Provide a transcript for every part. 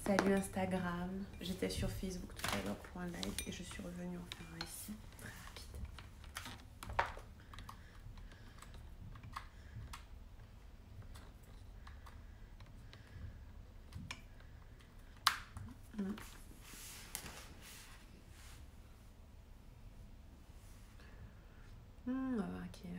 Salut Instagram. J'étais sur Facebook tout à l'heure pour un live et je suis revenue en faire un ici. Très rapide. On va voir qui est là.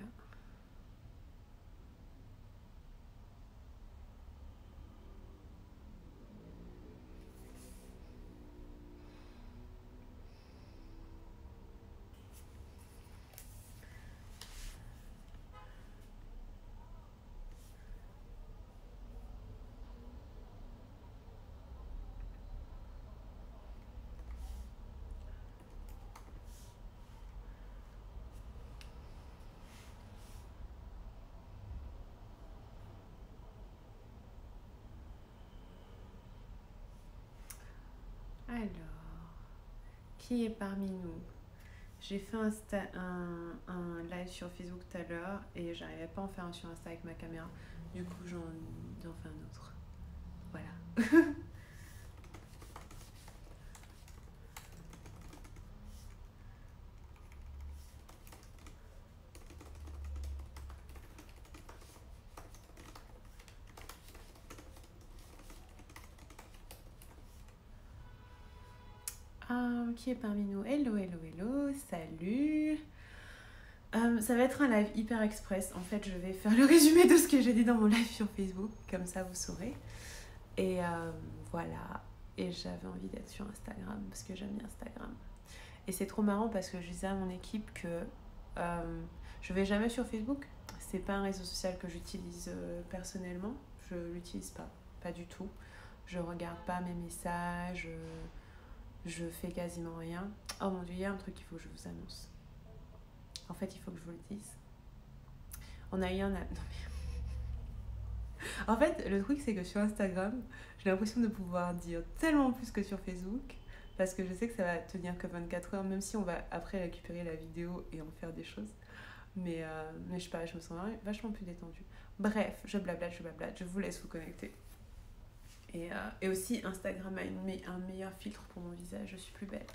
Alors, qui est parmi nous? J'ai fait un live sur Facebook tout à l'heure et j'arrivais pas à en faire un sur Insta avec ma caméra. Du coup, j'en fais un autre. Voilà. Qui est parmi nous? Hello, hello, hello, salut. Ça va être un live hyper express. En fait, je vais faire le résumé de ce que j'ai dit dans mon live sur Facebook, comme ça vous saurez. Et voilà. Et j'avais envie d'être sur Instagram parce que j'aime bien Instagram. Et c'est trop marrant parce que je disais à mon équipe que je vais jamais sur Facebook. C'est pas un réseau social que j'utilise personnellement. Je l'utilise pas du tout. Je regarde pas mes messages. Je fais quasiment rien. Oh mon dieu, il y a un truc qu'il faut que je vous annonce. En fait, il faut que je vous le dise. On a eu un... Non, mais... En fait, le truc, c'est que sur Instagram, j'ai l'impression de pouvoir dire tellement plus que sur Facebook, parce que je sais que ça va tenir que 24 heures, même si on va après récupérer la vidéo et en faire des choses. Mais je sais pas, je me sens vachement plus détendue. Bref, je blablate, je vous laisse vous connecter. Et aussi, Instagram a un meilleur filtre pour mon visage. Je suis plus belle,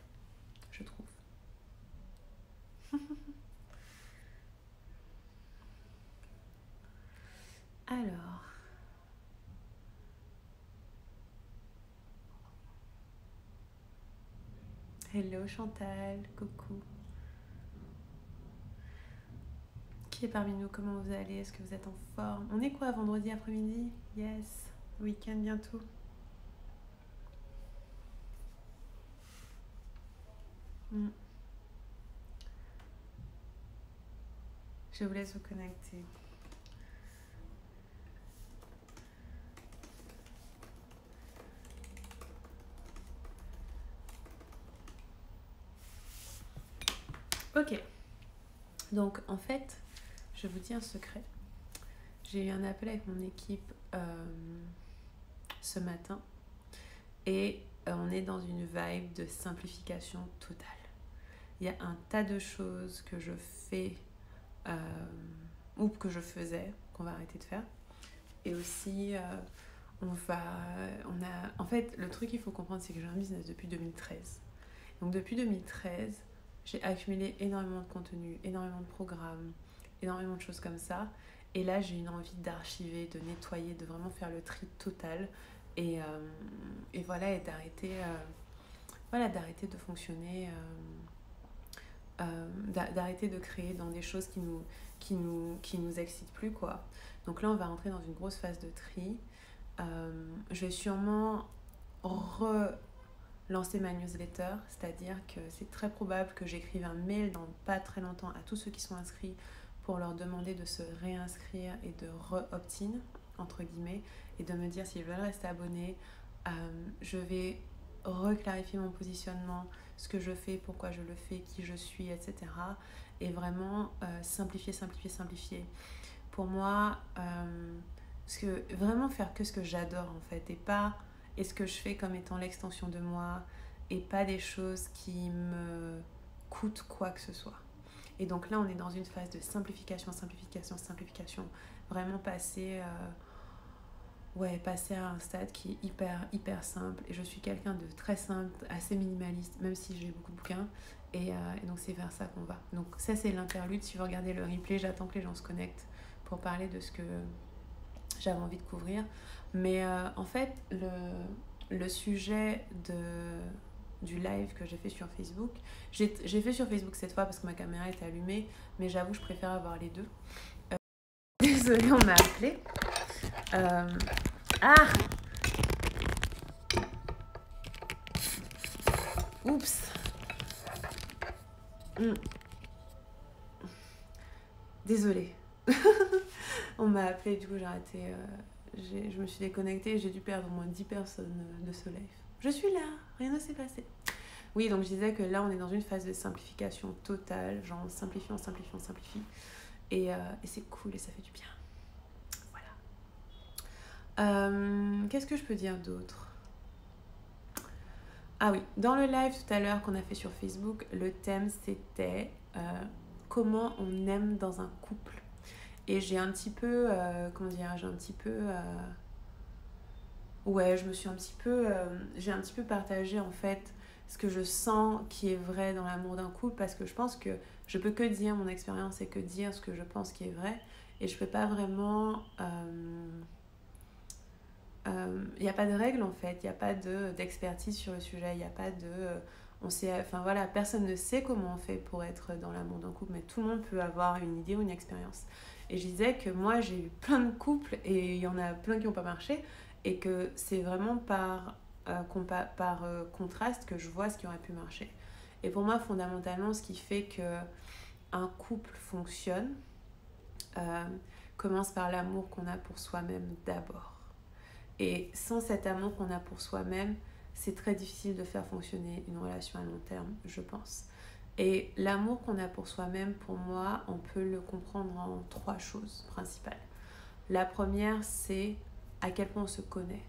je trouve. Alors... Hello Chantal, coucou. Qui est parmi nous? Comment vous allez? Est-ce que vous êtes en forme? On est quoi, vendredi après-midi? Yes, week-end bientôt. Je vous laisse vous connecter. Ok. Donc en fait, je vous dis un secret. J'ai eu un appel avec mon équipe ce matin et on est dans une vibe de simplification totale. Il y a un tas de choses que je fais ou que je faisais, qu'on va arrêter de faire. Et aussi, en fait, le truc qu'il faut comprendre, c'est que j'ai un business depuis 2013. Donc depuis 2013, j'ai accumulé énormément de contenu, énormément de programmes, énormément de choses comme ça. Et là, j'ai une envie d'archiver, de nettoyer, de vraiment faire le tri total. Et voilà, et d'arrêter de fonctionner, d'arrêter de créer dans des choses qui nous excitent plus, quoi. Donc là, on va rentrer dans une grosse phase de tri. Je vais sûrement relancer ma newsletter, c'est-à-dire que c'est très probable que j'écrive un mail dans pas très longtemps à tous ceux qui sont inscrits pour leur demander de se réinscrire et de re-opt-in, entre guillemets, et de me dire s'ils veulent rester abonnés. Je vais reclarifier mon positionnement, ce que je fais, pourquoi je le fais, qui je suis, etc. Et vraiment simplifier. Pour moi, vraiment faire que ce que j'adore en fait, et ce que je fais comme étant l'extension de moi, et pas des choses qui me coûtent quoi que ce soit. Et donc là, on est dans une phase de simplification, vraiment passer ouais, passer à un stade qui est hyper simple. Et je suis quelqu'un de très simple, assez minimaliste, même si j'ai beaucoup de bouquins. Et donc, c'est vers ça qu'on va. Donc, ça, c'est l'interlude. Si vous regardez le replay, j'attends que les gens se connectent pour parler de ce que j'avais envie de couvrir. Mais en fait, le sujet du live que j'ai fait sur Facebook, j'ai fait sur Facebook cette fois parce que ma caméra était allumée, mais j'avoue, je préfère avoir les deux. Désolée, on m'a appelé. Ah Oups. Désolée. On m'a appelé, du coup j'ai arrêté. Je me suis déconnectée, j'ai dû perdre au moins 10 personnes de ce live. Je suis là, rien ne s'est passé. Oui, donc je disais que là on est dans une phase de simplification totale, genre on simplifie. Et c'est cool et ça fait du bien. Voilà. Qu'est-ce que je peux dire d'autre ? Ah oui, dans le live tout à l'heure qu'on a fait sur Facebook, le thème c'était comment on aime dans un couple. Et j'ai un petit peu, ouais, j'ai un petit peu partagé en fait ce que je sens qui est vrai dans l'amour d'un couple, parce que je pense que je peux que dire mon expérience et que dire ce que je pense qui est vrai, et je peux pas vraiment... Il n'y a pas de règle en fait, il n'y a pas d'expertise sur le sujet, il n'y a pas de... personne ne sait comment on fait pour être dans l'amour d'un couple, mais tout le monde peut avoir une idée ou une expérience. Et je disais que moi j'ai eu plein de couples et il y en a plein qui n'ont pas marché, et que c'est vraiment par contraste que je vois ce qui aurait pu marcher. Et pour moi, fondamentalement, ce qui fait qu'un couple fonctionne commence par l'amour qu'on a pour soi-même d'abord. Et sans cet amour qu'on a pour soi-même, c'est très difficile de faire fonctionner une relation à long terme, je pense. Et l'amour qu'on a pour soi-même, pour moi, on peut le comprendre en 3 choses principales. La première, c'est à quel point on se connaît,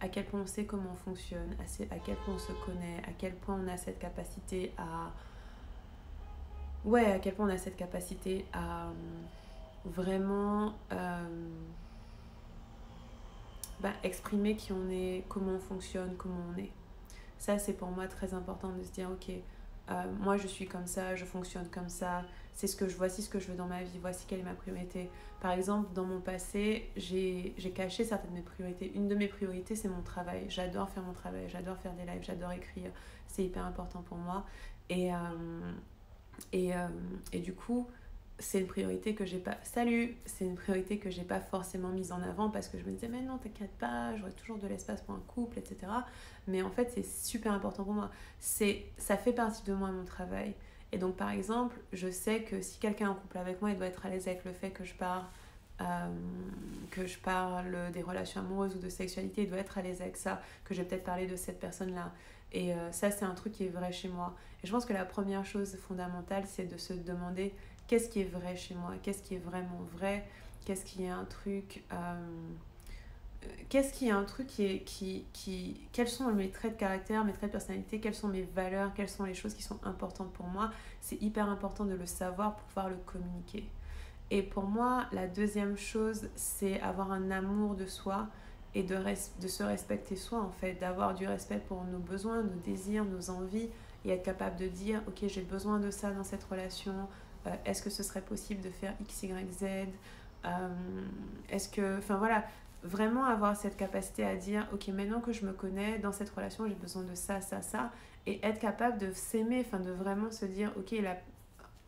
à quel point on sait comment on fonctionne, à quel point on se connaît, à quel point on a cette capacité à... Ouais, à quel point on a cette capacité à vraiment... exprimer qui on est, comment on fonctionne, comment on est. Ça, c'est pour moi très important de se dire, ok, moi je suis comme ça, je fonctionne comme ça, voici ce que je veux dans ma vie, voici quelle est ma priorité. Par exemple, dans mon passé, j'ai caché certaines de mes priorités. Une de mes priorités, c'est mon travail. J'adore faire mon travail, j'adore faire des lives, j'adore écrire. C'est hyper important pour moi. Et du coup, c'est une priorité que j'ai pas... C'est une priorité que j'ai pas forcément mise en avant, parce que je me disais, mais non, t'inquiète pas, j'aurai toujours de l'espace pour un couple, etc. Mais en fait, c'est super important pour moi. Ça fait partie de moi, mon travail. Et donc, par exemple, je sais que si quelqu'un est en couple avec moi, il doit être à l'aise avec le fait que je parle des relations amoureuses ou de sexualité, il doit être à l'aise avec ça, que je vais peut-être parler de cette personne-là. Et ça, c'est un truc qui est vrai chez moi. Et je pense que la première chose fondamentale, c'est de se demander qu'est-ce qui est vrai chez moi, qu'est-ce qui est vraiment vrai, qu'est-ce qui est un truc... quels sont mes traits de caractère, mes traits de personnalité, quelles sont mes valeurs, quelles sont les choses qui sont importantes pour moi. C'est hyper important de le savoir pour pouvoir le communiquer. Et pour moi, la deuxième chose, c'est avoir un amour de soi et de se respecter soi, en fait, d'avoir du respect pour nos besoins, nos désirs, nos envies, et être capable de dire, ok, j'ai besoin de ça dans cette relation, est-ce que ce serait possible de faire X, Y, Z, vraiment avoir cette capacité à dire, ok, maintenant que je me connais, dans cette relation, j'ai besoin de ça, ça, ça, et être capable de s'aimer, de vraiment se dire, ok,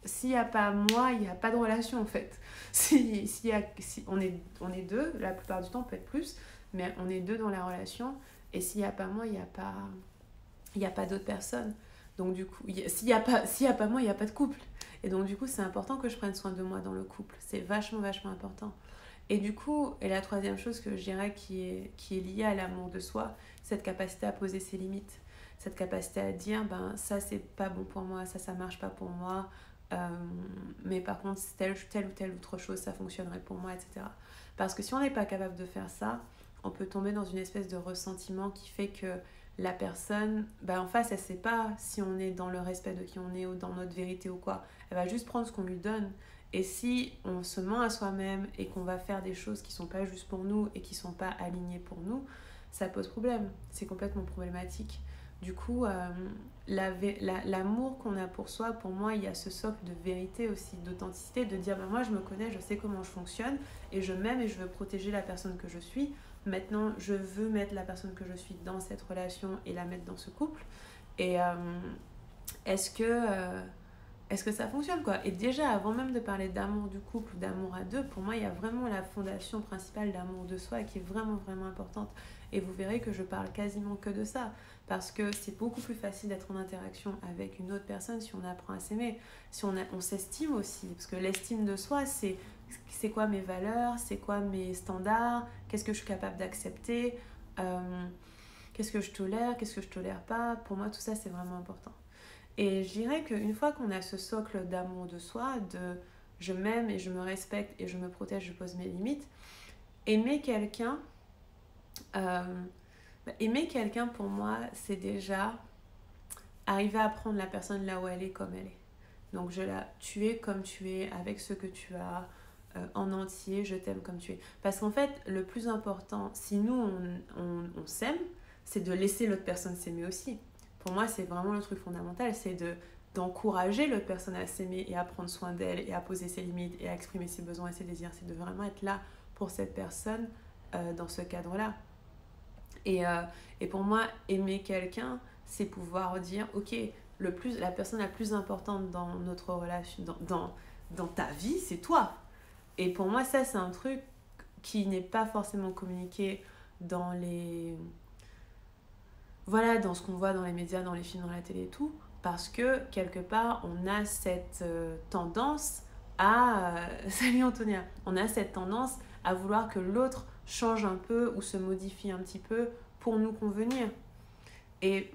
s'il n'y a pas moi, il n'y a pas de relation en fait. Si on est deux, la plupart du temps, on peut être plus, mais on est deux dans la relation, et s'il n'y a pas moi, il n'y a pas d'autres personnes. Donc du coup, s'il n'y a pas moi, il n'y a pas de couple. Et donc du coup, c'est important que je prenne soin de moi dans le couple. C'est vachement important. Et du coup, la troisième chose que je dirais qui est liée à l'amour de soi, cette capacité à poser ses limites. Cette capacité à dire, ça c'est pas bon pour moi, ça marche pas pour moi, mais par contre telle ou telle autre chose ça fonctionnerait pour moi, etc. Parce que si on n'est pas capable de faire ça, on peut tomber dans une espèce de ressentiment qui fait que la personne en face, elle sait pas si on est dans le respect de qui on est ou dans notre vérité ou quoi. Elle va juste prendre ce qu'on lui donne, Et si on se ment à soi-même et qu'on va faire des choses qui sont pas justes pour nous et qui sont pas alignées pour nous, ça pose problème. C'est complètement problématique. Du coup, l'amour qu'on a pour soi, pour moi, il y a ce socle de vérité aussi, d'authenticité, de dire, ben moi je me connais, je sais comment je fonctionne, et je m'aime et je veux protéger la personne que je suis. Maintenant, je veux mettre la personne que je suis dans cette relation et la mettre dans ce couple. Et est-ce que ça fonctionne, quoi? Et déjà, avant même de parler d'amour du couple ou d'amour à deux, pour moi, il y a vraiment la fondation principale d'amour de soi qui est vraiment, vraiment importante. Et vous verrez que je parle quasiment que de ça. Parce que c'est beaucoup plus facile d'être en interaction avec une autre personne si on apprend à s'aimer. Si on s'estime aussi. Parce que l'estime de soi, c'est quoi mes valeurs, c'est quoi mes standards, qu'est-ce que je suis capable d'accepter, qu'est-ce que je tolère pas. Pour moi, tout ça, c'est vraiment important. Et je dirais qu'une fois qu'on a ce socle d'amour de soi, de je m'aime et je me respecte et je me protège, je pose mes limites, aimer quelqu'un, pour moi, c'est déjà arriver à prendre la personne là où elle est comme elle est. Donc tu es comme tu es, avec ce que tu as, en entier, je t'aime comme tu es. Parce qu'en fait, le plus important, si nous on s'aime, c'est de laisser l'autre personne s'aimer aussi. Pour moi, c'est vraiment le truc fondamental, c'est d'encourager l'autre personne à s'aimer et à prendre soin d'elle et à poser ses limites et à exprimer ses besoins et ses désirs. C'est de vraiment être là pour cette personne dans ce cadre-là. Et pour moi, aimer quelqu'un, c'est pouvoir dire, ok, la personne la plus importante dans notre relation, dans ta vie, c'est toi. Et pour moi, ça, c'est un truc qui n'est pas forcément communiqué dans dans ce qu'on voit dans les médias, dans les films, dans la télé et tout, parce que quelque part, on a cette tendance à... Salut Antonia! On a cette tendance à vouloir que l'autre change un peu ou se modifie un petit peu pour nous convenir. Et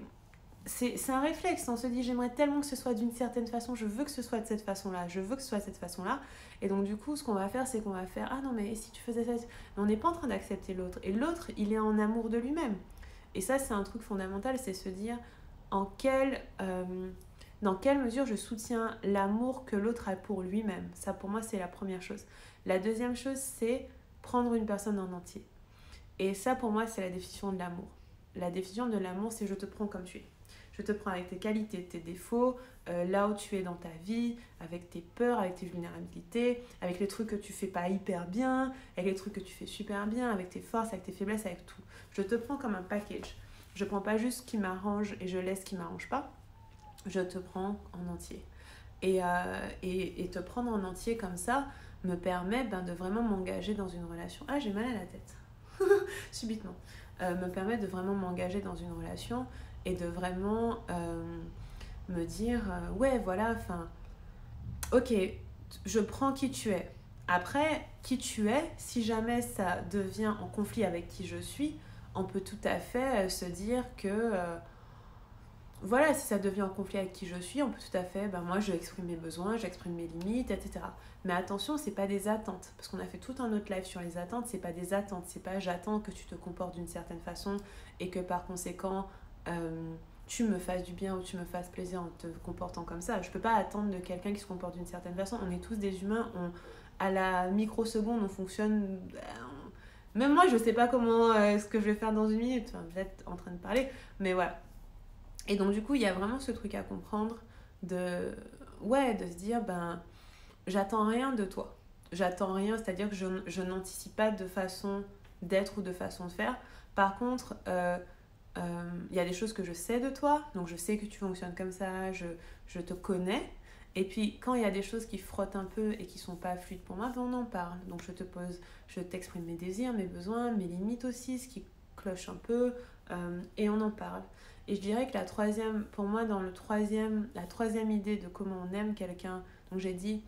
c'est un réflexe, on se dit j'aimerais tellement que ce soit d'une certaine façon, je veux que ce soit de cette façon-là, je veux que ce soit de cette façon-là. Et donc du coup, ce qu'on va faire, c'est qu'on va faire ah non mais si tu faisais ça, mais on n'est pas en train d'accepter l'autre. Et l'autre, il est en amour de lui-même. Et ça, c'est un truc fondamental, c'est se dire dans quelle mesure je soutiens l'amour que l'autre a pour lui-même. Ça, pour moi, c'est la première chose. La deuxième chose, c'est prendre une personne en entier. Et ça, pour moi, c'est la définition de l'amour. La définition de l'amour, c'est je te prends comme tu es. Je te prends avec tes qualités, tes défauts, là où tu es dans ta vie, avec tes peurs, avec tes vulnérabilités, avec les trucs que tu fais pas hyper bien, avec les trucs que tu fais super bien, avec tes forces, avec tes faiblesses, avec tout. Je te prends comme un package. Je prends pas juste ce qui m'arrange et je laisse ce qui m'arrange pas. Je te prends en entier. Et te prendre en entier comme ça me permet de vraiment m'engager dans une relation. Ah, j'ai mal à la tête. Subitement. Me permet de vraiment m'engager dans une relation et de vraiment me dire ouais voilà, enfin ok, je prends qui tu es. Après, qui tu es, si jamais ça devient en conflit avec qui je suis, on peut tout à fait se dire que voilà, si ça devient en conflit avec qui je suis, on peut tout à fait, moi je exprime mes besoins, j'exprime mes limites, etc. Mais attention, c'est pas des attentes, parce qu'on a fait tout un autre live sur les attentes, c'est pas des attentes, c'est pas j'attends que tu te comportes d'une certaine façon et que par conséquent tu me fasses du bien ou tu me fasses plaisir en te comportant comme ça. Je peux pas attendre de quelqu'un qui se comporte d'une certaine façon, on est tous des humains, à la microseconde on fonctionne... Même moi je sais pas comment, ce que je vais faire dans une minute, enfin, vous êtes en train de parler, mais voilà. Et donc du coup, il y a vraiment ce truc à comprendre de se dire, j'attends rien de toi. J'attends rien, c'est-à-dire que je n'anticipe pas de façon d'être ou de façon de faire. Par contre, y a des choses que je sais de toi, donc je sais que tu fonctionnes comme ça, je te connais. Et puis, quand il y a des choses qui frottent un peu et qui sont pas fluides pour moi, on en parle. Donc je t'exprime mes désirs, mes besoins, mes limites aussi, ce qui cloche un peu, et on en parle. Et je dirais que la troisième idée de comment on aime quelqu'un, donc j'ai dit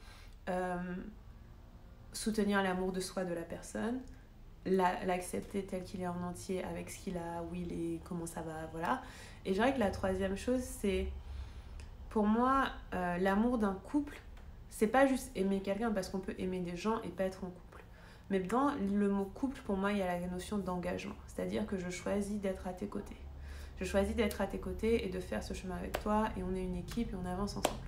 soutenir l'amour de soi de la personne, l'accepter tel qu'il est en entier avec ce qu'il a, où il est, comment ça va, voilà. Et je dirais que la troisième chose, c'est pour moi l'amour d'un couple, c'est pas juste aimer quelqu'un, parce qu'on peut aimer des gens et pas être en couple. Mais dans le mot couple, pour moi, il y a la notion d'engagement, c'est-à-dire que je choisis d'être à tes côtés. Je choisis d'être à tes côtés et de faire ce chemin avec toi et on est une équipe et on avance ensemble.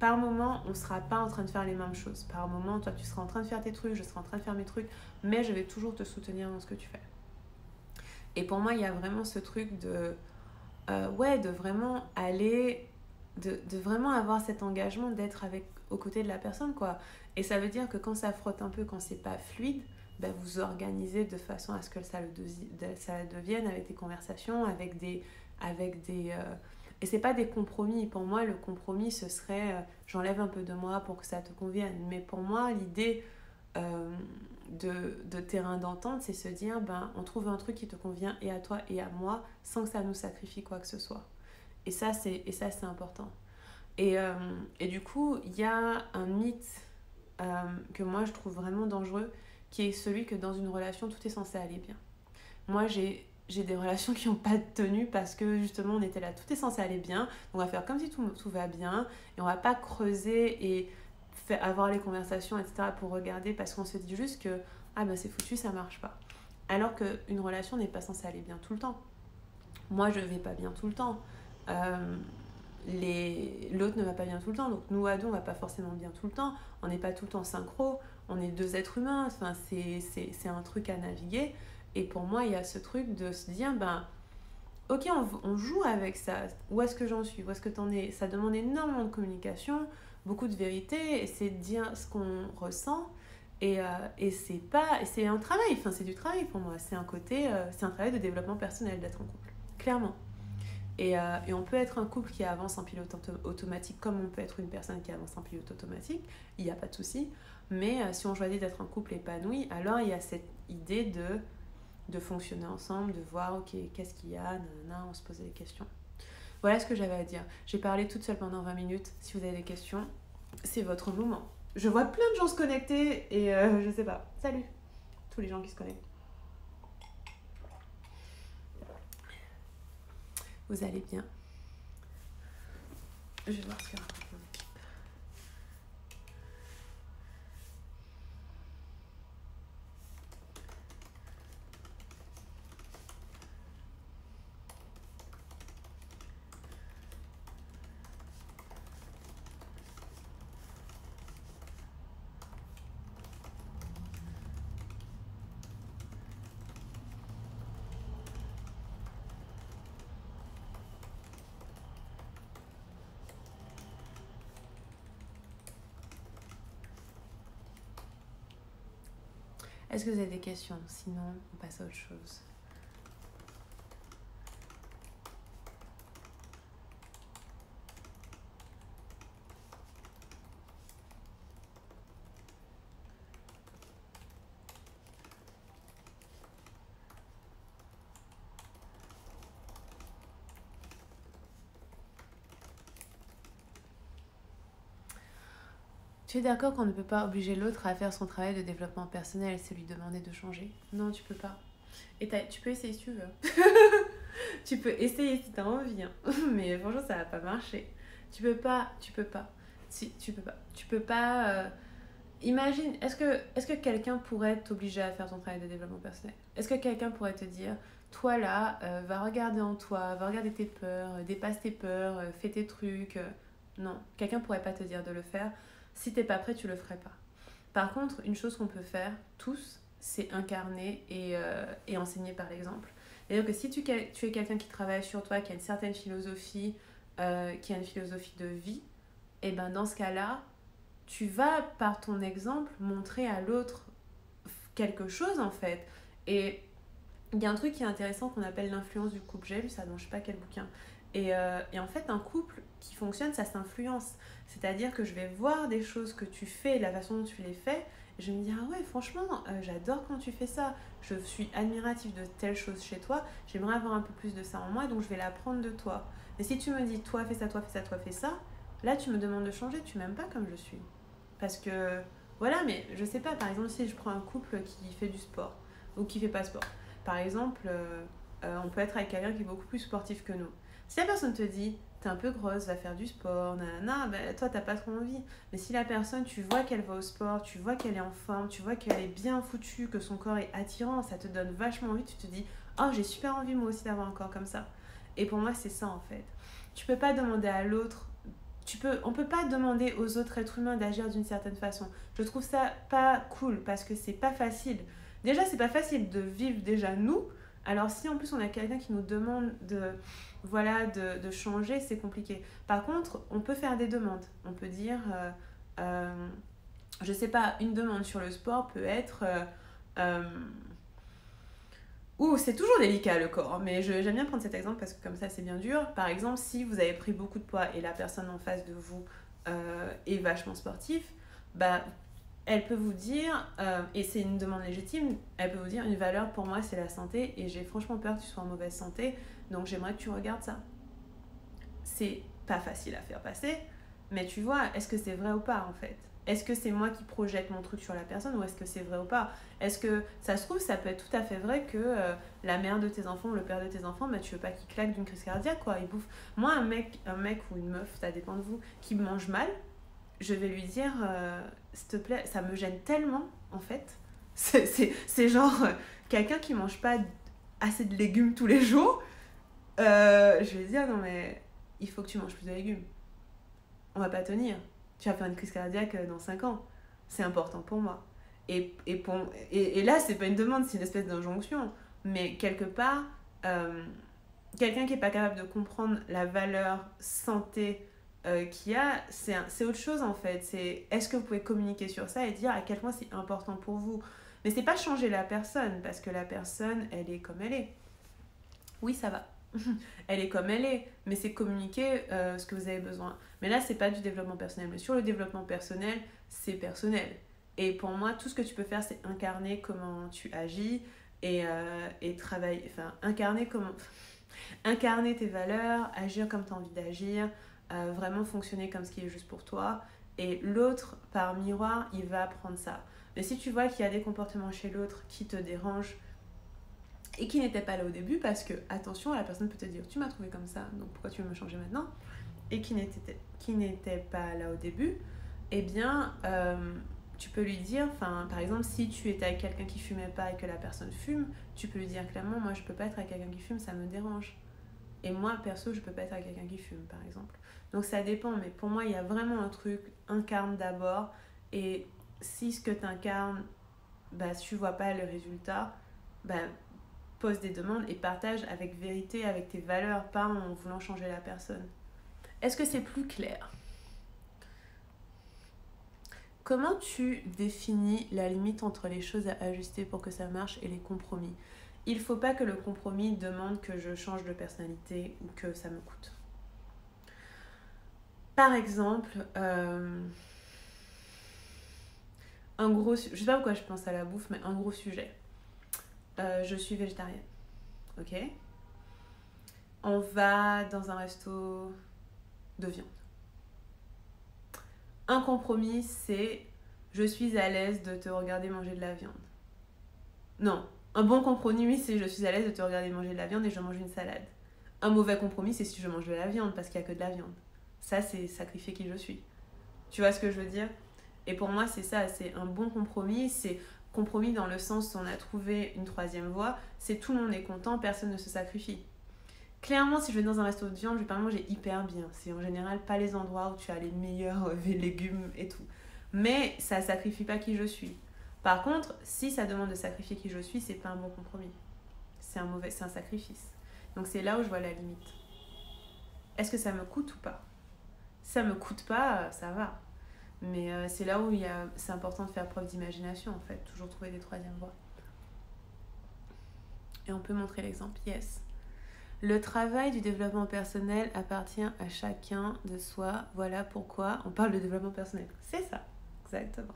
par moment, on ne sera pas en train de faire les mêmes choses. Par moment, toi, tu seras en train de faire tes trucs, je serai en train de faire mes trucs, mais je vais toujours te soutenir dans ce que tu fais. Et pour moi, il y a vraiment ce truc de vraiment aller, de vraiment avoir cet engagement d'être aux côtés de la personne, quoi. Et ça veut dire que quand ça frotte un peu, quand c'est pas fluide, ben vous organisez de façon à ce que ça devienne avec des conversations, avec des et c'est pas des compromis. Pour moi, le compromis, ce serait j'enlève un peu de moi pour que ça te convienne. Mais pour moi, l'idée de terrain d'entente, c'est se dire on trouve un truc qui te convient et à toi et à moi sans que ça nous sacrifie quoi que ce soit. Et ça, c'est important. Et du coup, il y a un mythe que moi je trouve vraiment dangereux, qui est celui que dans une relation, tout est censé aller bien. Moi, j'ai des relations qui n'ont pas tenu parce que justement, on était là, tout est censé aller bien, on va faire comme si tout va bien, et on va pas creuser et avoir les conversations, etc. pour regarder, parce qu'on se dit juste que c'est foutu, ça marche pas. Alors qu'une relation n'est pas censée aller bien tout le temps. Moi, je vais pas bien tout le temps. L'autre ne va pas bien tout le temps, donc nous à deux on va pas forcément bien tout le temps, on n'est pas tout le temps synchro, on est deux êtres humains, enfin, c'est un truc à naviguer. Et pour moi il y a ce truc de se dire ok, on joue avec ça, où est-ce que j'en suis, où est-ce que t'en es. Ça demande énormément de communication, beaucoup de vérité, et c'est de dire ce qu'on ressent. Et c'est un travail, enfin c'est du travail pour moi, c'est un travail de développement personnel d'être en couple, clairement. Et on peut être un couple qui avance en pilote automatique, comme on peut être une personne qui avance en pilote automatique, il n'y a pas de souci. Mais si on choisit d'être un couple épanoui, alors il y a cette idée de fonctionner ensemble, de voir, ok, qu'est-ce qu'il y a, nanana, on se pose des questions. Voilà ce que j'avais à dire. J'ai parlé toute seule pendant 20 minutes. Si vous avez des questions, c'est votre moment. Je vois plein de gens se connecter et je sais pas. Salut, tous les gens qui se connectent. Vous allez bien? Je vais voir ce qu'il y a. Est-ce que vous avez des questions? Sinon, on passe à autre chose. Tu es d'accord qu'on ne peut pas obliger l'autre à faire son travail de développement personnel et se lui demander de changer? Non, tu peux pas. Et tu peux essayer si tu veux. Tu peux essayer si tu as envie, hein. Mais franchement, ça va pas marcher. Tu peux pas. Si, tu peux pas. Tu peux pas. Imagine, est-ce que quelqu'un pourrait t'obliger à faire ton travail de développement personnel? Est-ce que quelqu'un pourrait te dire, toi là, va regarder en toi, va regarder tes peurs, dépasse tes peurs, fais tes trucs. Non, quelqu'un pourrait pas te dire de le faire. Si t'es pas prêt, tu le ferais pas. Par contre, une chose qu'on peut faire tous, c'est incarner et enseigner par l'exemple. C'est-à-dire que si tu es quelqu'un qui travaille sur toi, qui a une certaine philosophie, qui a une philosophie de vie, et ben dans ce cas-là, tu vas par ton exemple montrer à l'autre quelque chose en fait. Et il y a un truc qui est intéressant qu'on appelle l'influence du couple. J'ai lu ça dans je sais pas quel bouquin. Et en fait, un couple qui fonctionne, ça s'influence. C'est-à-dire que je vais voir des choses que tu fais, la façon dont tu les fais, et je vais me dire, ah ouais, franchement, j'adore quand tu fais ça. Je suis admirative de telle chose chez toi, j'aimerais avoir un peu plus de ça en moi, donc je vais l'apprendre de toi. Et si tu me dis, toi, fais ça, toi, fais ça, toi, fais ça, là, tu me demandes de changer, tu m'aimes pas comme je suis. Parce que, voilà, mais je sais pas, par exemple, si je prends un couple qui fait du sport, ou qui fait pas sport. Par exemple, on peut être avec quelqu'un qui est beaucoup plus sportif que nous. Si la personne te dit, t'es un peu grosse, va faire du sport, nanana, ben, toi t'as pas trop envie. Mais si la personne, tu vois qu'elle va au sport, tu vois qu'elle est en forme, tu vois qu'elle est bien foutue, que son corps est attirant, ça te donne vachement envie, tu te dis, oh j'ai super envie moi aussi d'avoir un corps comme ça. Et pour moi c'est ça en fait. Tu peux pas demander à l'autre on peut pas demander aux autres êtres humains d'agir d'une certaine façon. Je trouve ça pas cool parce que c'est pas facile. Déjà, c'est pas facile de vivre déjà nous. Alors si en plus on a quelqu'un qui nous demande de changer, c'est compliqué. Par contre, on peut faire des demandes. On peut dire, je sais pas, une demande sur le sport peut être... c'est toujours délicat le corps, mais j'aime bien prendre cet exemple parce que comme ça c'est bien dur. Par exemple, si vous avez pris beaucoup de poids et la personne en face de vous est vachement sportive, bah, elle peut vous dire, et c'est une demande légitime, elle peut vous dire une valeur pour moi c'est la santé et j'ai franchement peur que tu sois en mauvaise santé, donc j'aimerais que tu regardes ça. C'est pas facile à faire passer, mais tu vois, est-ce que c'est vrai ou pas en fait ? Est-ce que c'est moi qui projette mon truc sur la personne ou est-ce que c'est vrai ou pas ? Est-ce que ça se trouve, ça peut être tout à fait vrai que la mère de tes enfants ou le père de tes enfants, bah, tu veux pas qu'il claque d'une crise cardiaque, quoi. Il bouffe. Moi, un mec ou une meuf, ça dépend de vous, qui mange mal, je vais lui dire, s'il te plaît, ça me gêne tellement, en fait. C'est genre quelqu'un qui mange pas assez de légumes tous les jours. Je vais dire, non mais il faut que tu manges plus de légumes. On va pas tenir. Tu vas faire une crise cardiaque dans 5 ans. C'est important pour moi. Et là, c'est pas une demande, c'est une espèce d'injonction. Mais quelque part, quelqu'un qui n'est pas capable de comprendre la valeur santé qu'il y a, c'est autre chose en fait. Est-ce que vous pouvez communiquer sur ça et dire à quel point c'est important pour vous ? Mais c'est pas changer la personne, parce que la personne, elle est comme elle est. Oui, ça va. Elle est comme elle est, mais c'est communiquer ce que vous avez besoin. Mais là, c'est pas du développement personnel. Mais sur le développement personnel, c'est personnel. Et pour moi, tout ce que tu peux faire, c'est incarner comment tu agis et travailler, incarner tes valeurs, agir comme tu as envie d'agir, vraiment fonctionner comme ce qui est juste pour toi. Et l'autre, par miroir, il va apprendre ça. Mais si tu vois qu'il y a des comportements chez l'autre qui te dérangent, et qui n'était pas là au début, parce que, attention, la personne peut te dire, tu m'as trouvé comme ça, donc pourquoi tu veux me changer maintenant ? Et qui n'était pas là au début, eh bien, tu peux lui dire, par exemple, si tu étais avec quelqu'un qui fumait pas et que la personne fume, tu peux lui dire clairement, moi je peux pas être avec quelqu'un qui fume, ça me dérange. Et moi, perso, je peux pas être avec quelqu'un qui fume, par exemple. Donc ça dépend, mais pour moi, il y a vraiment un truc, incarne d'abord, et si ce que tu incarnes, bah, si tu vois pas le résultat, bah, pose des demandes et partage avec vérité, avec tes valeurs, pas en voulant changer la personne. Est-ce que c'est plus clair ? Comment tu définis la limite entre les choses à ajuster pour que ça marche et les compromis ? Il ne faut pas que le compromis demande que je change de personnalité ou que ça me coûte. Par exemple, un gros... Je ne sais pas pourquoi je pense à la bouffe, mais un gros sujet. Je suis végétarienne. Ok ? On va dans un resto de viande. Un compromis, c'est je suis à l'aise de te regarder manger de la viande. Non, un bon compromis, c'est je suis à l'aise de te regarder manger de la viande et je mange une salade. Un mauvais compromis, c'est si je mange de la viande parce qu'il n'y a que de la viande. Ça, c'est sacrifier qui je suis. Tu vois ce que je veux dire ? Et pour moi, c'est ça, c'est un bon compromis, c'est compromis dans le sens où on a trouvé une troisième voie, c'est tout le monde est content, personne ne se sacrifie. Clairement, si je vais dans un resto de viande, je vais pas manger hyper bien. C'est en général pas les endroits où tu as les meilleurs légumes et tout. Mais ça sacrifie pas qui je suis. Par contre, si ça demande de sacrifier qui je suis, c'est pas un bon compromis. C'est un sacrifice. Donc c'est là où je vois la limite. Est-ce que ça me coûte ou pas ? Si ça me coûte pas, ça va. Mais c'est là où c'est important de faire preuve d'imagination en fait. Toujours trouver des troisièmes voies. Et on peut montrer l'exemple. Yes. Le travail du développement personnel appartient à chacun de soi. Voilà pourquoi on parle de développement personnel. C'est ça, exactement.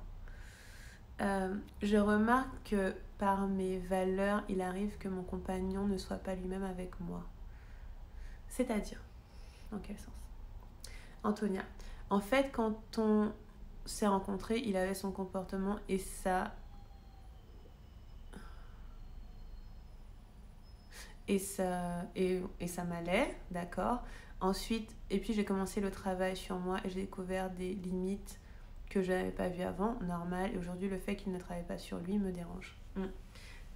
Je remarque que par mes valeurs, il arrive que mon compagnon ne soit pas lui-même avec moi. C'est-à-dire, dans quel sens ? Antonia, en fait, quand on s'est rencontrés, il avait son comportement et ça... Et ça m'allait, d'accord. Ensuite, et puis j'ai commencé le travail sur moi et j'ai découvert des limites que je n'avais pas vues avant, normal. Et aujourd'hui, le fait qu'il ne travaille pas sur lui me dérange.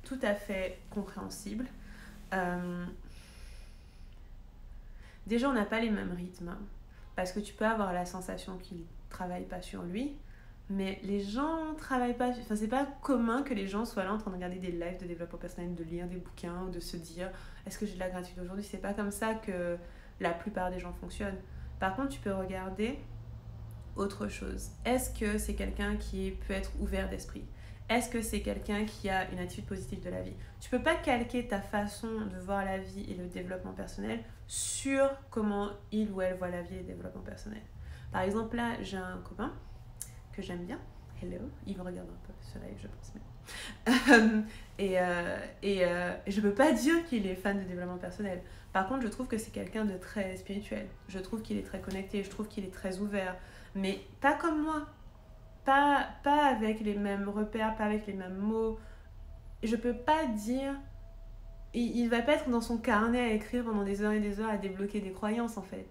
Tout à fait compréhensible. Déjà, on n'a pas les mêmes rythmes. Parce que tu peux avoir la sensation qu'il ne travaille pas sur lui, mais les gens travaillent pas... Enfin, c'est pas commun que les gens soient là en train de regarder des lives de développement personnel, de lire des bouquins ou de se dire est-ce que j'ai de la gratitude aujourd'hui. C'est pas comme ça que la plupart des gens fonctionnent. Par contre, tu peux regarder autre chose. Est-ce que c'est quelqu'un qui peut être ouvert d'esprit? Est-ce que c'est quelqu'un qui a une attitude positive de la vie? Tu peux pas calquer ta façon de voir la vie et le développement personnel sur comment il ou elle voit la vie et le développement personnel. Par exemple, là, j'ai un copain que j'aime bien. Hello, il me regarde un peu ce live, je pense. Je peux pas dire qu'il est fan de développement personnel. Par contre, je trouve que c'est quelqu'un de très spirituel. Je trouve qu'il est très connecté, je trouve qu'il est très ouvert. Mais pas comme moi. Pas avec les mêmes repères, pas avec les mêmes mots. Je peux pas dire... Il va pas être dans son carnet à écrire pendant des heures et des heures à débloquer des croyances, en fait.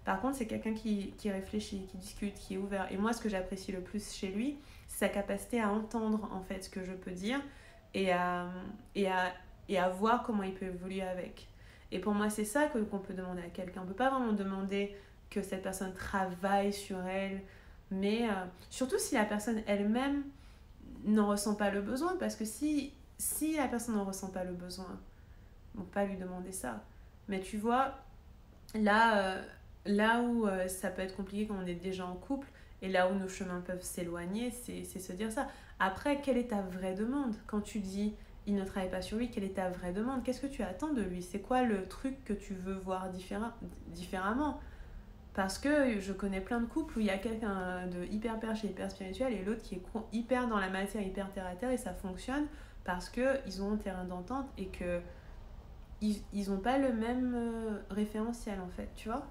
Par contre, c'est quelqu'un qui réfléchit, qui discute, qui est ouvert. Et moi, ce que j'apprécie le plus chez lui, c'est sa capacité à entendre, en fait, ce que je peux dire et à voir comment il peut évoluer avec. Et pour moi, c'est ça qu'on peut demander à quelqu'un. On ne peut pas vraiment demander que cette personne travaille sur elle, mais surtout si la personne elle-même n'en ressent pas le besoin, parce que si la personne n'en ressent pas le besoin, on ne peut pas lui demander ça. Mais tu vois, là où ça peut être compliqué quand on est déjà en couple, et là où nos chemins peuvent s'éloigner, c'est se dire ça. Après, quelle est ta vraie demande? Quand tu dis « il ne travaille pas sur lui », quelle est ta vraie demande? Qu'est-ce que tu attends de lui? C'est quoi le truc que tu veux voir différemment? Parce que je connais plein de couples où il y a quelqu'un de hyper perché, hyper spirituel, et l'autre qui est hyper dans la matière, hyper terre à terre, et ça fonctionne parce qu'ils ont un terrain d'entente et que ils n'ont pas le même référentiel, en fait, tu vois.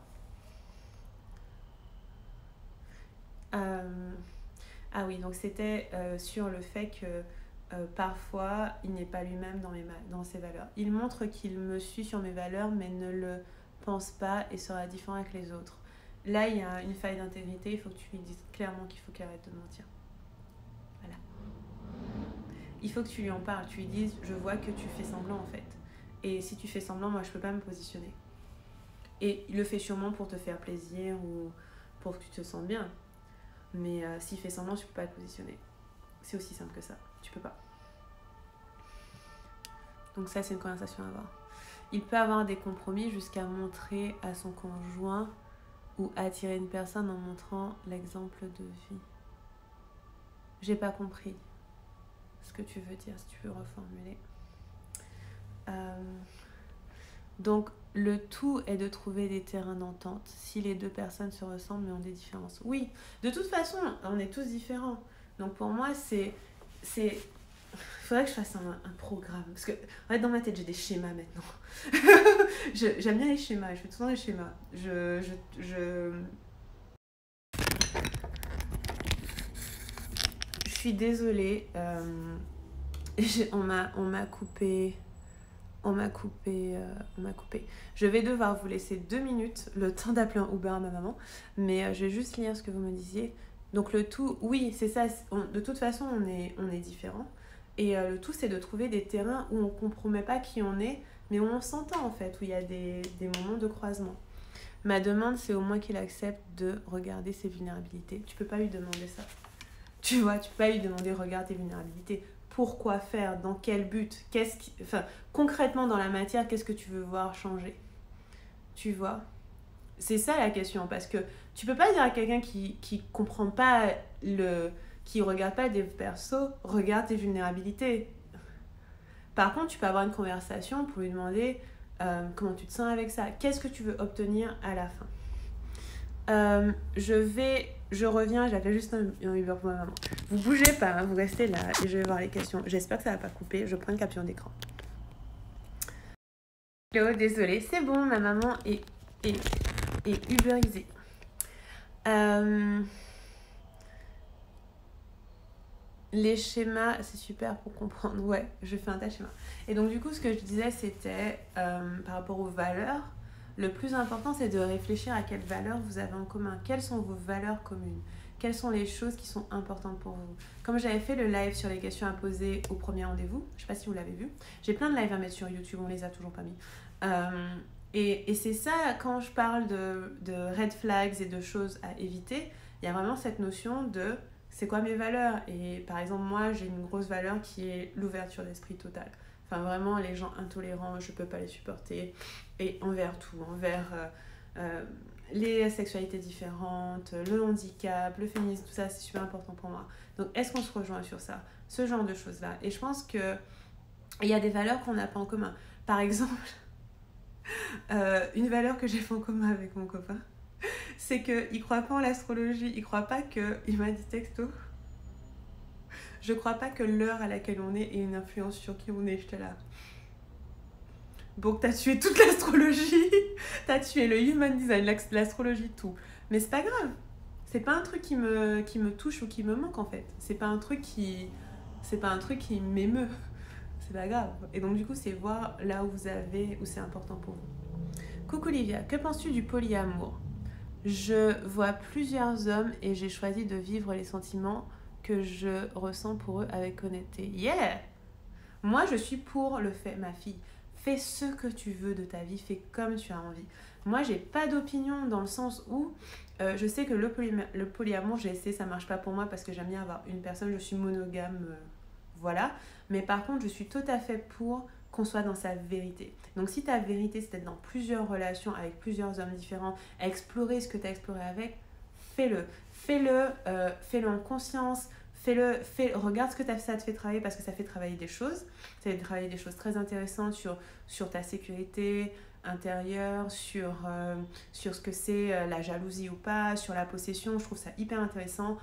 Ah oui, donc c'était sur le fait que parfois il n'est pas lui-même dans ses valeurs. Il montre qu'il me suit sur mes valeurs, mais ne le pense pas et sera différent avec les autres. Là, il y a une faille d'intégrité, il faut que tu lui dises clairement qu'il faut qu'il arrête de mentir. Voilà. Il faut que tu lui en parles, tu lui dises je vois que tu fais semblant, en fait. Et si tu fais semblant, moi je peux pas me positionner. Et il le fait sûrement pour te faire plaisir ou pour que tu te sentes bien. Mais s'il fait semblant, tu peux pas te positionner. C'est aussi simple que ça. Tu peux pas. Donc ça, c'est une conversation à avoir. Il peut avoir des compromis jusqu'à montrer à son conjoint ou attirer une personne en montrant l'exemple de vie. J'ai pas compris ce que tu veux dire, si tu veux reformuler. Donc, le tout est de trouver des terrains d'entente si les deux personnes se ressemblent mais ont des différences. Oui, de toute façon, on est tous différents. Donc, pour moi, il faudrait que je fasse un programme. Parce que, en fait, dans ma tête, j'ai des schémas maintenant. J'aime bien les schémas, je fais tout le temps des schémas. Je suis désolée. On m'a coupé. On m'a coupé. Je vais devoir vous laisser 2 minutes, le temps d'appeler un Uber à ma maman. Mais je vais juste lire ce que vous me disiez. Donc le tout, oui, c'est ça. De toute façon, on est différents. Et le tout, c'est de trouver des terrains où on ne compromet pas qui on est, mais où on s'entend en fait, où il y a des moments de croisement. Ma demande, c'est au moins qu'il accepte de regarder ses vulnérabilités. Tu peux pas lui demander ça. Tu vois, tu peux pas lui demander regarde tes vulnérabilités. Pourquoi faire? Dans quel but? Concrètement dans la matière, qu'est-ce que tu veux voir changer? Tu vois? C'est ça la question, parce que tu peux pas dire à quelqu'un qui comprend pas qui regarde pas des persos, regarde tes vulnérabilités. Par contre, tu peux avoir une conversation pour lui demander comment tu te sens avec ça, qu'est-ce que tu veux obtenir à la fin. Je reviens, j'appelle juste un Uber pour ma maman. Vous bougez pas, hein, vous restez là et je vais voir les questions. J'espère que ça va pas couper, je prends une capture d'écran. Oh, désolée, c'est bon, ma maman est uberisée. Les schémas, c'est super pour comprendre. Ouais, je fais un tas de schémas. Et donc, du coup, ce que je disais, c'était par rapport aux valeurs. Le plus important, c'est de réfléchir à quelles valeurs vous avez en commun. Quelles sont vos valeurs communes? Quelles sont les choses qui sont importantes pour vous? Comme j'avais fait le live sur les questions à poser au premier rendez-vous, je ne sais pas si vous l'avez vu. J'ai plein de lives à mettre sur YouTube, on les a toujours pas mis. Et c'est ça, quand je parle de red flags et de choses à éviter, il y a vraiment cette notion de c'est quoi mes valeurs. Et par exemple, moi, j'ai une grosse valeur qui est l'ouverture d'esprit totale. Enfin, vraiment, les gens intolérants, je peux pas les supporter. Et envers tout, envers euh, les sexualités différentes, le handicap, le féminisme, tout ça, c'est super important pour moi. Donc, est-ce qu'on se rejoint sur ça? Ce genre de choses-là. Et je pense qu'il y a des valeurs qu'on n'a pas en commun. Par exemple, une valeur que j'ai fait en commun avec mon copain, c'est qu'il croit pas en l'astrologie. Il croit pas que... Il m'a dit texto. Je crois pas que l'heure à laquelle on est ait une influence sur qui on est. J'étais là. Donc t'as tué toute l'astrologie. T'as tué le human design, l'astrologie, tout. Mais c'est pas grave. C'est pas un truc qui me touche ou qui me manque en fait. C'est pas un truc qui m'émeut. C'est pas grave. Et donc du coup, c'est voir là où où c'est important pour vous. Coucou Olivia, que penses-tu du polyamour? Je vois plusieurs hommes et j'ai choisi de vivre les sentiments que je ressens pour eux avec honnêteté. Yeah! Moi, je suis pour le fait, ma fille. Fais ce que tu veux de ta vie, fais comme tu as envie. Moi, j'ai pas d'opinion dans le sens où je sais que le polyamour, j'ai essayé, ça marche pas pour moi parce que j'aime bien avoir une personne, je suis monogame, voilà. Mais par contre, je suis tout à fait pour qu'on soit dans sa vérité. Donc si ta vérité, c'est d'être dans plusieurs relations avec plusieurs hommes différents, à explorer ce que tu as exploré avec, fais-le. Fais-le en conscience. Regarde ce que ça te fait travailler parce que ça fait travailler des choses. Ça fait travailler des choses très intéressantes sur ta sécurité intérieure, sur ce que c'est la jalousie ou pas, sur la possession. Je trouve ça hyper intéressant.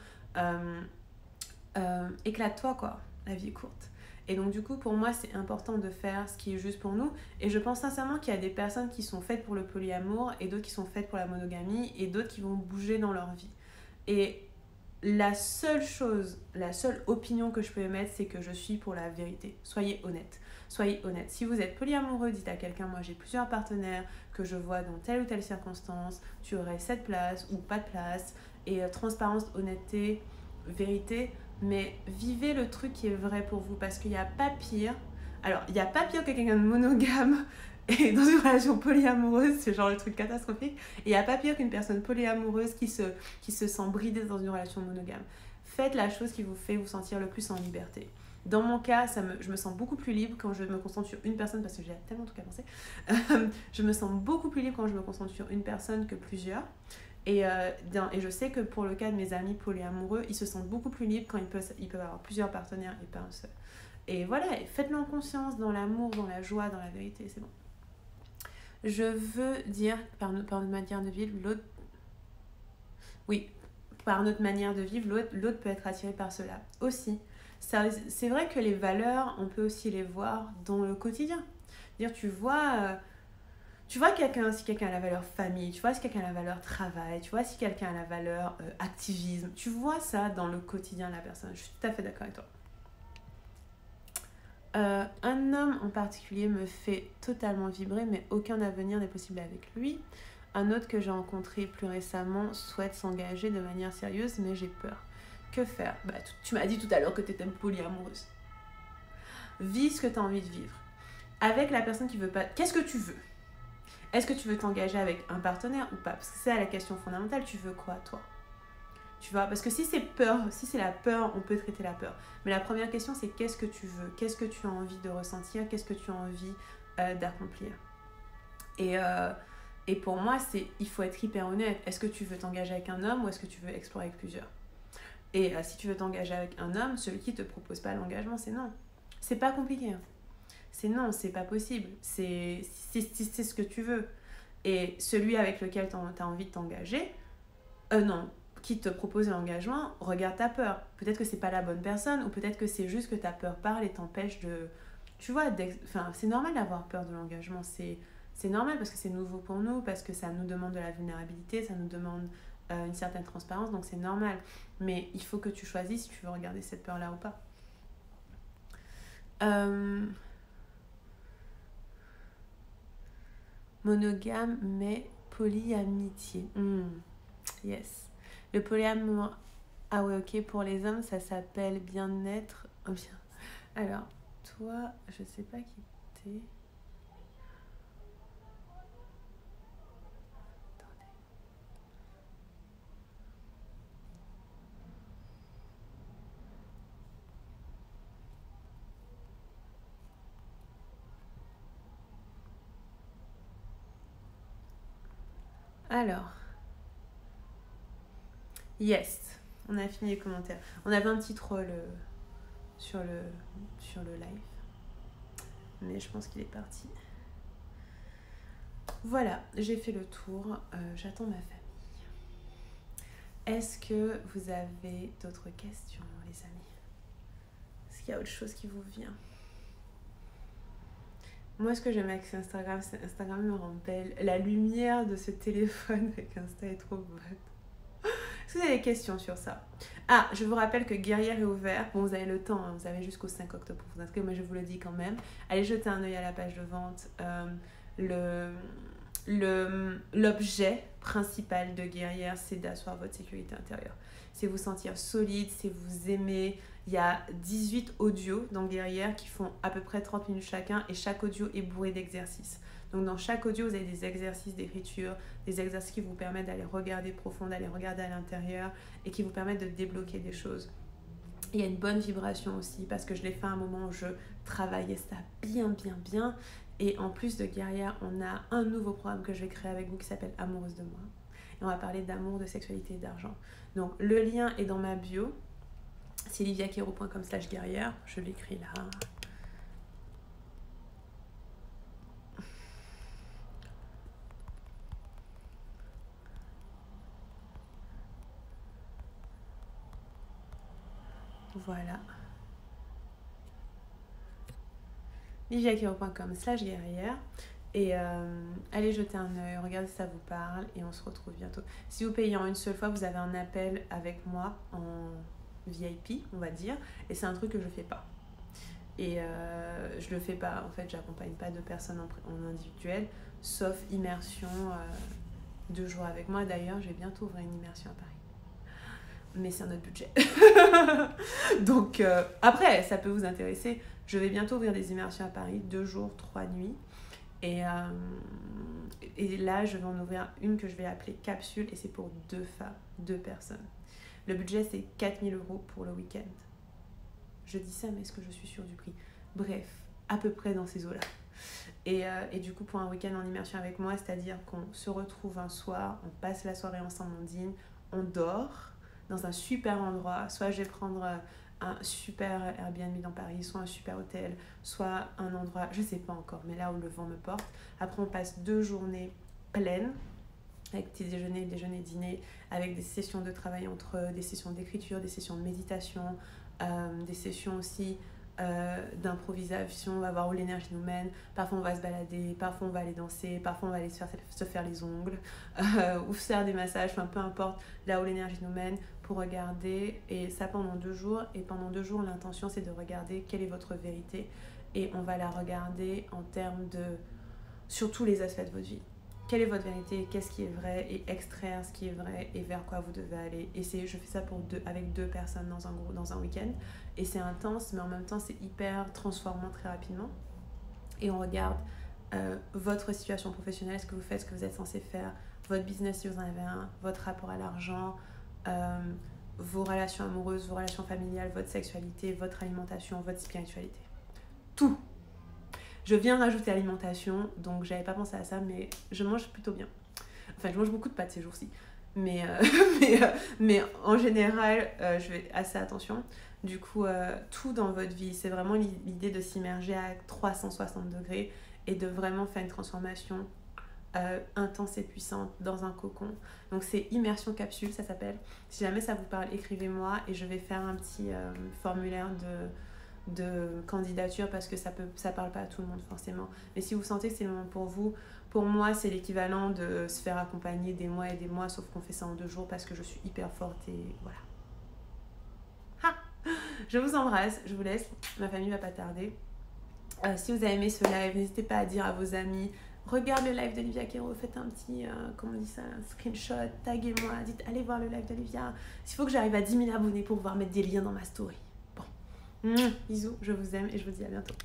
Éclate-toi quoi, la vie est courte. Et donc du coup pour moi c'est important de faire ce qui est juste pour nous. Et je pense sincèrement qu'il y a des personnes qui sont faites pour le polyamour et d'autres qui sont faites pour la monogamie et d'autres qui vont bouger dans leur vie. Et la seule opinion que je peux émettre, c'est que je suis pour la vérité. Soyez honnête. Soyez honnête. Si vous êtes polyamoureux, dites à quelqu'un, moi j'ai plusieurs partenaires que je vois dans telle ou telle circonstance, tu aurais cette place ou pas de place. Et transparence, honnêteté, vérité, mais vivez le truc qui est vrai pour vous parce qu'il n'y a pas pire. Alors, il n'y a pas pire que quelqu'un de monogame et dans une relation polyamoureuse, c'est genre le truc catastrophique. Et il n'y a pas pire qu'une personne polyamoureuse qui se sent bridée dans une relation monogame. Faites la chose qui vous fait vous sentir le plus en liberté. Dans mon cas, je me sens beaucoup plus libre quand je me concentre sur une personne parce que j'ai tellement de trucs à penser. Je me sens beaucoup plus libre quand je me concentre sur une personne que plusieurs. Et je sais que pour le cas de mes amis polyamoureux, ils se sentent beaucoup plus libres quand ils peuvent avoir plusieurs partenaires et pas un seul. Et voilà, faites-le en conscience, dans l'amour, dans la joie, dans la vérité, c'est bon. Je veux dire, par notre manière de vivre, l'autre... Oui, par notre manière de vivre, l'autre peut être attiré par cela aussi. C'est vrai que les valeurs, on peut aussi les voir dans le quotidien. Dire, tu vois quelqu'un, si quelqu'un a la valeur famille, tu vois si quelqu'un a la valeur travail, tu vois si quelqu'un a la valeur activisme, tu vois ça dans le quotidien de la personne. Je suis tout à fait d'accord avec toi. Un homme en particulier me fait totalement vibrer, mais aucun avenir n'est possible avec lui. Un autre que j'ai rencontré plus récemment souhaite s'engager de manière sérieuse, mais j'ai peur. Que faire? Tu m'as dit tout à l'heure que tu étais polyamoureuse. Vis ce que tu as envie de vivre. Avec la personne qui veut pas... Qu'est-ce que tu veux? Est-ce que tu veux t'engager avec un partenaire ou pas? Parce que c'est la question fondamentale. Tu veux quoi, toi? Tu vois, parce que si c'est la peur, on peut traiter la peur. Mais la première question, c'est qu'est-ce que tu veux? Qu'est-ce que tu as envie de ressentir? Qu'est-ce que tu as envie d'accomplir? Et pour moi, il faut être hyper honnête. Est-ce que tu veux t'engager avec un homme ou est-ce que tu veux explorer avec plusieurs? Et si tu veux t'engager avec un homme, celui qui ne te propose pas l'engagement, c'est non. C'est pas compliqué. Hein. C'est non, c'est pas possible. C'est ce que tu veux. Et celui avec lequel tu as envie de t'engager, non, qui te propose l'engagement, regarde ta peur. Peut-être que c'est pas la bonne personne ou peut-être que c'est juste que ta peur parle et t'empêche de... Tu vois, c'est normal d'avoir peur de l'engagement. C'est normal parce que c'est nouveau pour nous, parce que ça nous demande de la vulnérabilité, ça nous demande une certaine transparence, donc c'est normal. Mais il faut que tu choisisses si tu veux regarder cette peur-là ou pas. Monogame mais polyamitié. Yes. Le polyamour, ah ouais, ok, pour les hommes, ça s'appelle bien-être. Oh bien. Alors, toi, je sais pas qui t'es. Alors, yes, on a fini les commentaires. On avait un petit troll sur le live, mais je pense qu'il est parti. Voilà, j'ai fait le tour, j'attends ma famille. Est-ce que vous avez d'autres questions, les amis? Est-ce qu'il y a autre chose qui vous vient? Moi, ce que j'aime avec Instagram, c'est Instagram me rend belle. La lumière de ce téléphone avec Insta est trop bonne. Est-ce que vous avez des questions sur ça? Ah, je vous rappelle que Guerrière est ouvert. Bon, vous avez le temps, hein, vous avez jusqu'au 5 octobre pour vous inscrire, mais je vous le dis quand même. Allez jeter un œil à la page de vente. L'objet principal de Guerrière, c'est d'asseoir votre sécurité intérieure. C'est vous sentir solide, c'est vous aimer. Il y a 18 audios dans Guerrière qui font à peu près 30 minutes chacun et chaque audio est bourré d'exercices. Donc dans chaque audio, vous avez des exercices d'écriture, des exercices qui vous permettent d'aller regarder profond, d'aller regarder à l'intérieur et qui vous permettent de débloquer des choses. Il y a une bonne vibration aussi parce que je l'ai fait à un moment où je travaillais ça bien. Et en plus de Guerrière, on a un nouveau programme que je vais créer avec vous qui s'appelle Amoureuse de moi. Et on va parler d'amour, de sexualité et d'argent. Donc le lien est dans ma bio. C'est liviakero.com/guerrière. Je l'écris là. Voilà. liviakero.com/guerrière. Et allez jeter un œil, regardez si ça vous parle et on se retrouve bientôt. Si vous payez en une seule fois, vous avez un appel avec moi en VIP, on va dire, et c'est un truc que je fais pas. Et je le fais pas, en fait, j'accompagne pas de personnes en individuel, sauf immersion 2 jours avec moi. D'ailleurs, je vais bientôt ouvrir une immersion à Paris. Mais c'est un autre budget. Donc, après, ça peut vous intéresser. Je vais bientôt ouvrir des immersions à Paris, 2 jours, 3 nuits. Et là, je vais en ouvrir une que je vais appeler Capsule et c'est pour 2 femmes, 2 personnes. Le budget, c'est 4 000 € pour le week-end. Je dis ça, mais est-ce que je suis sûre du prix? Bref, à peu près dans ces eaux-là. Et du coup, pour un week-end en immersion avec moi, c'est-à-dire qu'on se retrouve un soir, on passe la soirée ensemble, on dîne, on dort dans un super endroit. Soit je vais prendre un super Airbnb dans Paris, soit un super hôtel, soit un endroit, je sais pas encore, mais là où le vent me porte. Après, on passe 2 journées pleines, avec petit déjeuner, dîner, avec des sessions de travail entre eux, des sessions d'écriture, des sessions de méditation, des sessions aussi d'improvisation, on va voir où l'énergie nous mène. Parfois on va se balader, parfois on va aller danser, parfois on va aller se faire les ongles ou faire des massages, enfin peu importe là où l'énergie nous mène, pour regarder, et ça pendant 2 jours. Et pendant 2 jours, l'intention c'est de regarder quelle est votre vérité, et on va la regarder en termes de sur tous les aspects de votre vie. Quelle est votre vérité, qu'est-ce qui est vrai, et extraire ce qui est vrai et vers quoi vous devez aller. Et je fais ça avec 2 personnes dans un week-end. Et c'est intense, mais en même temps, c'est hyper transformant très rapidement. Et on regarde votre situation professionnelle, ce que vous faites, ce que vous êtes censé faire, votre business si vous en avez un, votre rapport à l'argent, vos relations amoureuses, vos relations familiales, votre sexualité, votre alimentation, votre spiritualité. Tout. Je viens rajouter alimentation, donc j'avais pas pensé à ça, mais je mange plutôt bien. Enfin, je mange beaucoup de pâtes ces jours-ci. Mais en général, je fais assez attention. Du coup, tout dans votre vie, c'est vraiment l'idée de s'immerger à 360 degrés et de vraiment faire une transformation intense et puissante dans un cocon. Donc c'est immersion capsule, ça s'appelle. Si jamais ça vous parle, écrivez-moi et je vais faire un petit formulaire de candidature, parce que ça parle pas à tout le monde forcément. Mais si vous sentez que c'est le moment pour vous, pour moi c'est l'équivalent de se faire accompagner des mois et des mois, sauf qu'on fait ça en 2 jours parce que je suis hyper forte et voilà. Je vous embrasse, je vous laisse, ma famille va pas tarder. Si vous avez aimé ce live, n'hésitez pas à dire à vos amis, regarde le live d'Olivia Quero, faites un petit, comment on dit ça, un screenshot, taguez-moi, dites allez voir le live d'Olivia. Il faut que j'arrive à 10 000 abonnés pour pouvoir mettre des liens dans ma story. Bon, bisous, je vous aime et je vous dis à bientôt.